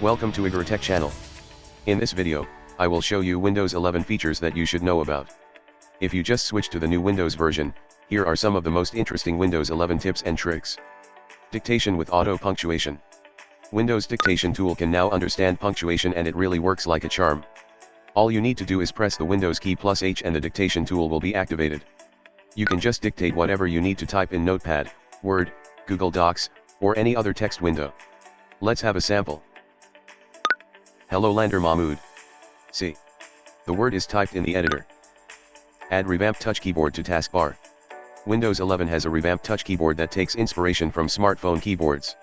Welcome to Igorotech channel. In this video, I will show you Windows 11 features that you should know about. If you just switched to the new Windows version, here are some of the most interesting Windows 11 tips and tricks. Dictation with auto punctuation. Windows dictation tool can now understand punctuation and it really works like a charm. All you need to do is press the Windows key plus H and the dictation tool will be activated. You can just dictate whatever you need to type in Notepad, Word, Google Docs, or any other text window. Let's have a sample. Hello Lander Mahmood. See. The word is typed in the editor. Add revamped touch keyboard to taskbar. Windows 11 has a revamped touch keyboard that takes inspiration from smartphone keyboards.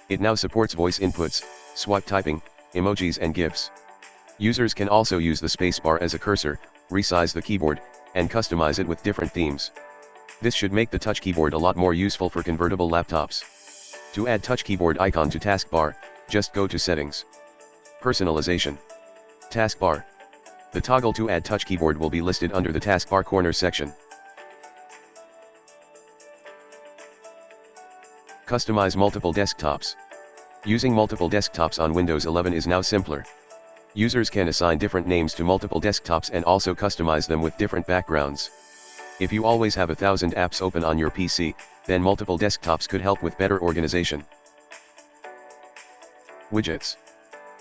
It now supports voice inputs, swipe typing, emojis and GIFs. Users can also use the spacebar as a cursor, resize the keyboard, and customize it with different themes. This should make the touch keyboard a lot more useful for convertible laptops. To add touch keyboard icon to taskbar, just go to Settings. Personalization. Taskbar. The toggle to add touch keyboard will be listed under the taskbar corner section. Customize multiple desktops. Using multiple desktops on Windows 11 is now simpler. Users can assign different names to multiple desktops and also customize them with different backgrounds. If you always have 1,000 apps open on your PC, then multiple desktops could help with better organization. Widgets.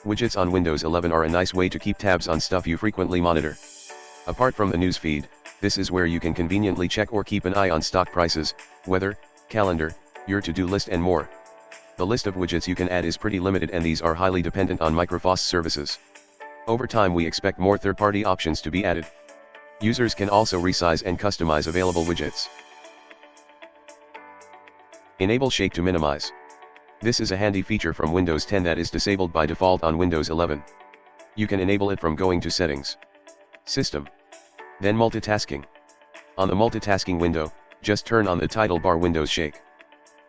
Widgets on Windows 11 are a nice way to keep tabs on stuff you frequently monitor. Apart from the news feed, this is where you can conveniently check or keep an eye on stock prices, weather, calendar, your to-do list and more. The list of widgets you can add is pretty limited and these are highly dependent on Microsoft services. Over time we expect more third-party options to be added. Users can also resize and customize available widgets. Enable Shake to minimize. This is a handy feature from Windows 10 that is disabled by default on Windows 11. You can enable it from going to Settings, System, then Multitasking. On the multitasking window, just turn on the title bar Windows Shake.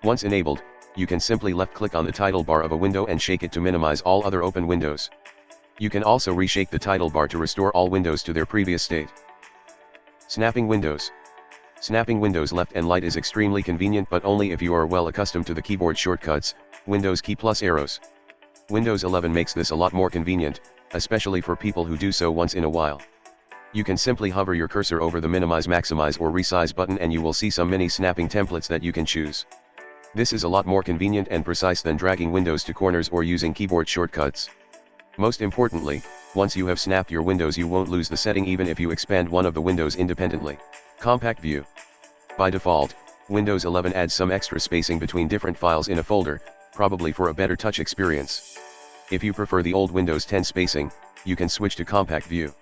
Once enabled, you can simply left-click on the title bar of a window and shake it to minimize all other open windows. You can also reshake the title bar to restore all windows to their previous state. Snapping windows. Snapping windows left and right is extremely convenient but only if you are well accustomed to the keyboard shortcuts, Windows key plus arrows. Windows 11 makes this a lot more convenient, especially for people who do so once in a while. You can simply hover your cursor over the minimize, maximize or resize button and you will see some mini snapping templates that you can choose. This is a lot more convenient and precise than dragging windows to corners or using keyboard shortcuts. Most importantly, once you have snapped your windows you won't lose the setting even if you expand one of the windows independently. Compact view. By default, Windows 11 adds some extra spacing between different files in a folder, probably for a better touch experience. If you prefer the old Windows 10 spacing, you can switch to compact view.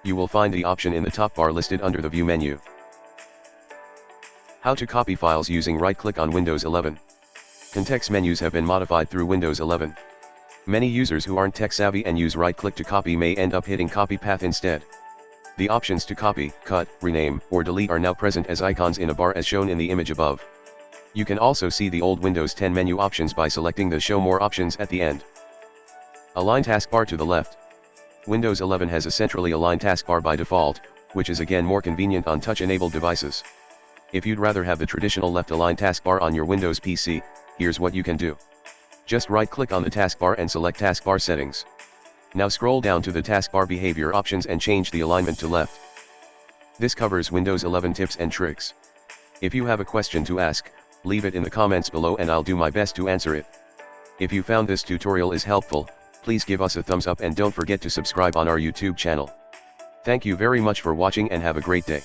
You will find the option in the top bar listed under the view menu. How to copy files using right-click on Windows 11. Context menus have been modified through Windows 11. Many users who aren't tech-savvy and use right-click to copy may end up hitting copy path instead. The options to copy, cut, rename, or delete are now present as icons in a bar as shown in the image above. You can also see the old Windows 10 menu options by selecting the Show More options at the end. Align taskbar to the left. Windows 11 has a centrally aligned taskbar by default, which is again more convenient on touch-enabled devices. If you'd rather have the traditional left-aligned taskbar on your Windows PC, here's what you can do. Just right-click on the taskbar and select Taskbar Settings. Now scroll down to the taskbar behavior options and change the alignment to left. This covers Windows 11 tips and tricks. If you have a question to ask, leave it in the comments below and I'll do my best to answer it. If you found this tutorial is helpful, please give us a thumbs up and don't forget to subscribe on our YouTube channel. Thank you very much for watching and have a great day.